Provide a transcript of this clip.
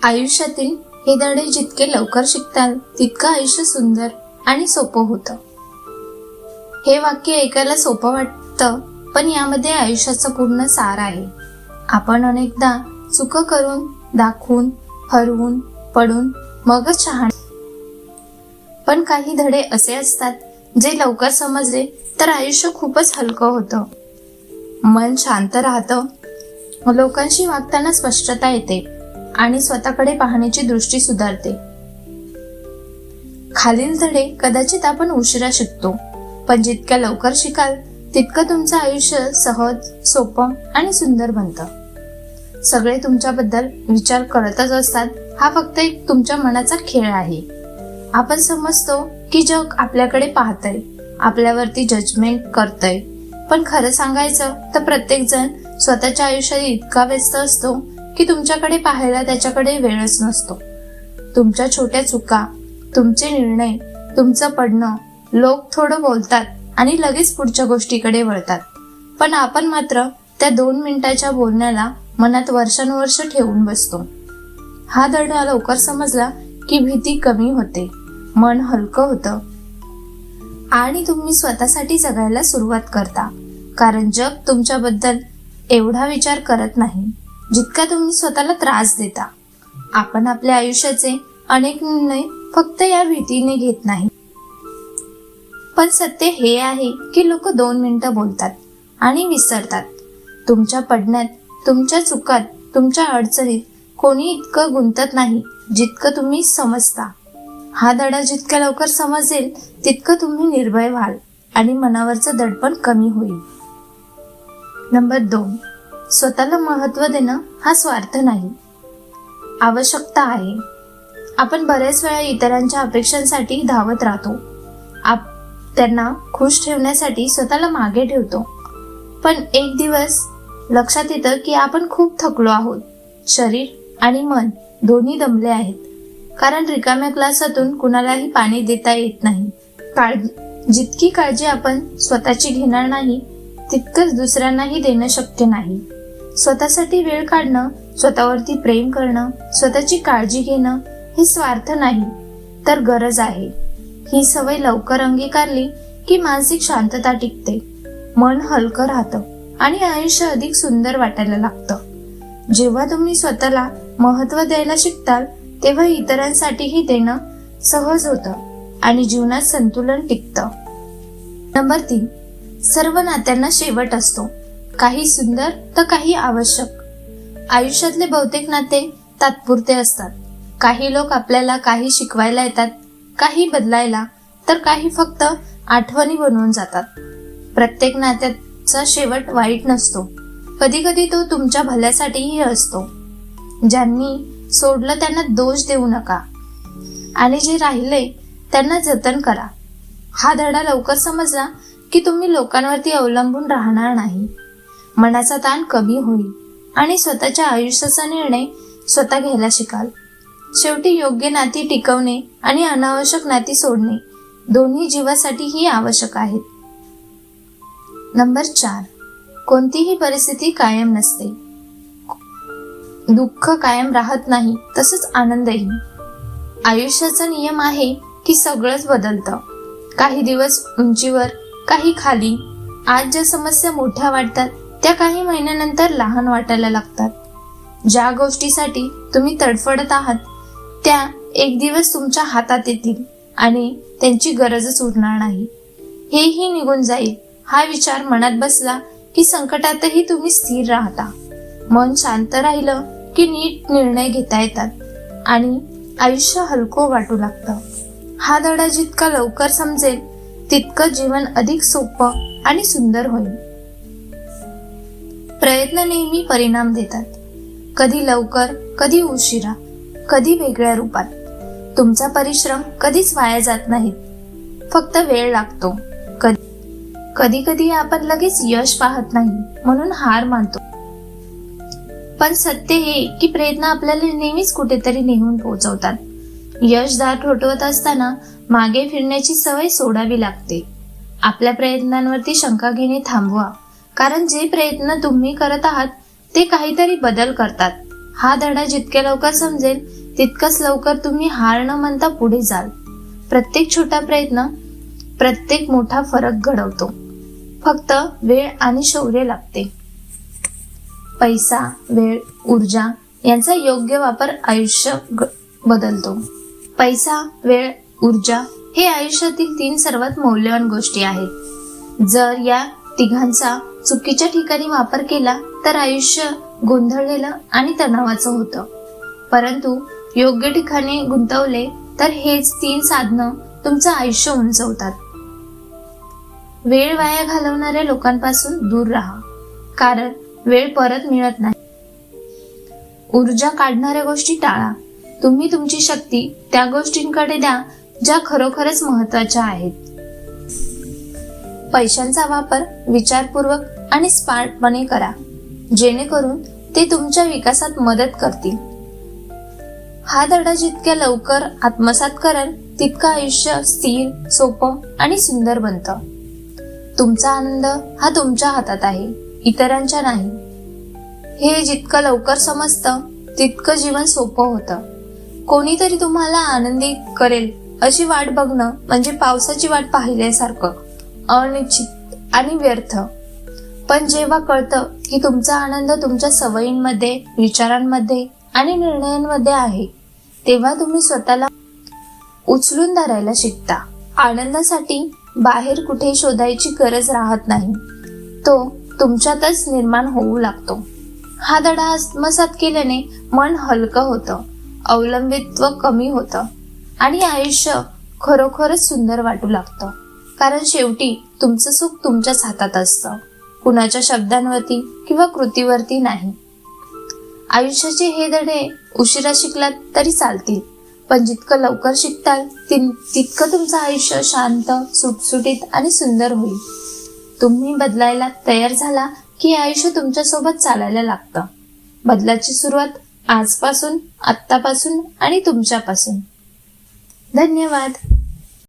आयुष्यातील हे धडे जितके लवकर शिकताल तितकं आयुष्य सुंदर आणि सोपं होतं. हे वाक्य ऐकायला सोपं वाटतं, पण यामध्ये आयुष्याचा पूर्ण सार आहे. आपण अनेकदा चुका करून, दाखवून, हरवून, पडून मगच शहाणे. पण काही धडे असे असतात जे लवकर समजले तर आयुष्य खूपच हलकं होतं. मन शांत राहतं, लोकांशी वागताना स्पष्टता येते आणि स्वतःकडे पाहण्याची दृष्टी सुधारते. खालील धडे कदाचित आपण उशिरा शिकतो, पण जितक्या लवकर शिकाल तितकं तुमचं आयुष्य सहज, सोपं आणि सुंदर बनतं. सगळे तुमच्याबद्दल विचार करतच असतात, हा फक्त एक तुमच्या मनाचा खेळ आहे. आपण समजतो की जग आपल्याकडे पाहतंय, आपल्यावरती जजमेंट करतंय, पण खरं सांगायचं तर प्रत्येक जण स्वतःच्या आयुष्यात इतका व्यस्त असतो की तुमच्याकडे पाहायला त्याच्याकडे वेळच नसतो. तुमच्या छोट्या चुका, तुमचे निर्णय, तुमचं पडणं, लोक थोडं बोलतात आणि लगेच पुढच्या गोष्टीकडे वळतात, पण आपण मात्र त्या 2 मिनिटाच्या बोलण्याला मनात वर्षानुवर्ष ठेवून बसतो. हा धडा लवकर समजला की भीती कमी होते, मन हलकं होतं आणि तुम्ही स्वतःसाठी जगायला सुरुवात करता. कारण जग तुमच्याबद्दल एवढा विचार करत नाही जितका तुम्ही स्वतःला त्रास देता. आपण आपल्या आयुष्याचे अनेक निर्णय फक्त या भीतीने घेत नाही. पण सत्य हे आहे की लोक 2 मिनिटं बोलतात आणि विसरतात. तुमच्या पडण्यात, तुमच्या चुकात, तुमच्या अडचणीत कोणी इतकं गुंतत नाही जितकं तुम्ही समजता. हा धडा जितक्या लवकर समजेल तितकं तुम्ही निर्भय व्हाल आणि मनावरचं दडपण कमी होईल. नंबर 2, स्वतःला महत्त्व देणं हा स्वार्थ नाही, आवश्यकता आहे. आपण बरेच वेळा इतरांच्या अपेक्षांसाठी धावत राहतो. त्यांना खुश ठेवण्यासाठी स्वतःला मागे ठेवतो. पण एक दिवस लक्षात येतं की आपण खूप थकलो आहोत. शरीर आणि मन दोन्ही दमले आहेत. कारण रिकाम्या ग्लासातून कुणालाही पाणी देता येत नाही. जितकी काळजी आपण स्वतःची घेणार नाही तितकंच दुसऱ्यांनाही देणं शक्य नाही. स्वतःसाठी वेळ काढणं, स्वतःवरती प्रेम करणं, स्वतःची काळजी घेणं हे स्वार्थ नाही तर गरज आहे. ही सवय लवकर अंगीकारली की मानसिक शांतता टिकते, मन हलकं राहतं आणि आयुष्य अधिक सुंदर वाटायला लागतं. जेव्हा तुम्ही स्वतःला महत्त्व द्यायला शिकताल तेव्हा इतरांसाठीही देणं सहज होतं आणि जीवनात संतुलन टिकतं. नंबर 3, सर्व नात्यांना शेवट असतो. काही सुंदर तर काही आवश्यक. आयुष्यातले बहुतेक नाते तात्पुरते असतात. काही लोक आपल्याला काही शिकवायला येतात, काही बदलायला, तर काही फक्त आठवणी बनवून जातात. प्रत्येक नात्याचा शेवट वाईट नसतो. कधी कधी तो तुमच्या भल्यासाठीही असतो. ज्यांनी सोडलं त्यांना दोष देऊ नका आणि जे राहिले त्यांना जतन करा. हा धडा लवकर समजला की तुम्ही लोकांवरती अवलंबून राहणार नाही. मनाचा ताण कमी होईल आणि स्वतःच्या आयुष्याचा निर्णय स्वतः घ्यायला शिकाल. शेवटी योग्य नाती टिकवणे आणि अनावश्यक नाती सोडणे दोन्ही जीवासाठीही आवश्यक आहेत. नंबर 4, कोणतीही परिस्थिती कायम नसते. दुःख कायम राहत नाही, तसंच आनंदही. आयुष्याचा नियम आहे की सगळंच बदलतं. काही दिवस उंचीवर, काही खाली. आज ज्या समस्या मोठ्या वाटतात त्या काही महिन्यानंतर लहान वाटायला लागतात. ज्या गोष्टीसाठी तुम्ही तडफडत आहात त्या एक दिवस तुमच्या हातात येतील आणि त्यांची गरजच उरणार नाही. हेही निघून जाईल. हा विचार मनात बसला की संकटातही तुम्ही स्थिर राहता. मन शांत राहिलं की नीट निर्णय घेता येतात आणि आयुष्य हलकं वाटू लागतं. हा धडा जितका लवकर समजेल तितकं जीवन अधिक सोपं आणि सुंदर होईल. प्रयत्न नेहमी परिणाम देतात. कधी लवकर, कधी उशिरा, कधी वेगळ्या रूपात. तुमचा परिश्रम कधीच वाया जात नाहीत, फक्त वेळ लागतो. कधी कधी आपण लगेच यश पाहत नाही म्हणून हार मानतो. पण सत्य हे की प्रयत्न आपल्याला नेहमीच कुठेतरी नेऊन पोहोचवतात. यशदार ठोठवत असताना मागे फिरण्याची सवय सोडावी लागते. आपल्या प्रयत्नांवरती शंका घेणे थांबवा, कारण जे प्रयत्न तुम्ही करत आहात ते काहीतरी बदल करतात. हा धडा जितक्या लवकर समजेल तितकंच लवकर तुम्ही हार न मानता पुढे जाल. प्रत्येक छोटा प्रयत्न प्रत्येक मोठा फरक घडवतो. फक्त वेळ आणि शौर्य लागते. पैसा, वेळ, ऊर्जा यांचा योग्य वापर आयुष्य बदलतो. पैसा, वेळ, ऊर्जा हे आयुष्यातील 3 सर्वात मौल्यवान गोष्टी आहेत. जर या तिघांचा चुकीच्या ठिकाणी वापर केला तर आयुष्य गोंधळलेलं आणि तणावाचं होतं. परंतु योग्य ठिकाणी गुंतवले तर हेच 3 साधनं तुमचं आयुष्य उंचवतात. वेळ वाया घालवणाऱ्या लोकांपासून दूर राहा, कारण वेळ परत मिळत नाही. ऊर्जा काढणाऱ्या गोष्टी टाळा. तुम्ही तुमची शक्ती त्या गोष्टींकडे द्या ज्या खरोखरच महत्वाच्या आहेत. पैशांचा वापर विचारपूर्वक आणि स्मार्टपणे करा, जेणेकरून ते तुमच्या विकासात मदत करतील. हा धडा जितक्या लवकर आत्मसात कराल तितकं आयुष्य स्थिर, सोपं आणि सुंदर बनतं. तुमचा आनंद हा तुमच्या हातात आहे, इतरांच्या नाही. हे जितकं लवकर समजतं तितकं जीवन सोपं होतं. कोणीतरी तुम्हाला आनंदी करेल अशी वाट बघणं म्हणजे पावसाची वाट पाहिल्यासारखं अनिश्चित आणि व्यर्थ. पण जेव्हा कळतं की तुमचा आनंद तुमच्या सवयींमध्ये, विचारांमध्ये आणि निर्णयांमध्ये आहे, तेव्हा तुम्ही स्वतःला उचलून धरायला शिकता. आनंदासाठी बाहेर कुठे शोधायची गरज राहत नाही, तो तुमच्यातच निर्माण होऊ लागतो. हा धडा आत्मसात केल्याने मन हलकं होतं, अवलंबित्व कमी होतं आणि आयुष्य खरोखरच सुंदर वाटू लागतं. कारण शेवटी तुमचं सुख तुमच्याच हातात असतं, कुणाच्या शब्दांवरती किंवा कृतीवरती नाही. आयुष्याचे हे धडे उशिरा शिकलात तरी चालतील, पण जितकं लवकर शिकताल तितकं तुमचं आयुष्य शांत, सुटसुटीत आणि सुंदर होईल. तुम्ही बदलायला तयार झाला की आयुष्य तुमच्यासोबत चालायला लागतं. बदलाची सुरुवात आजपासून, आत्तापासून आणि तुमच्यापासून. धन्यवाद.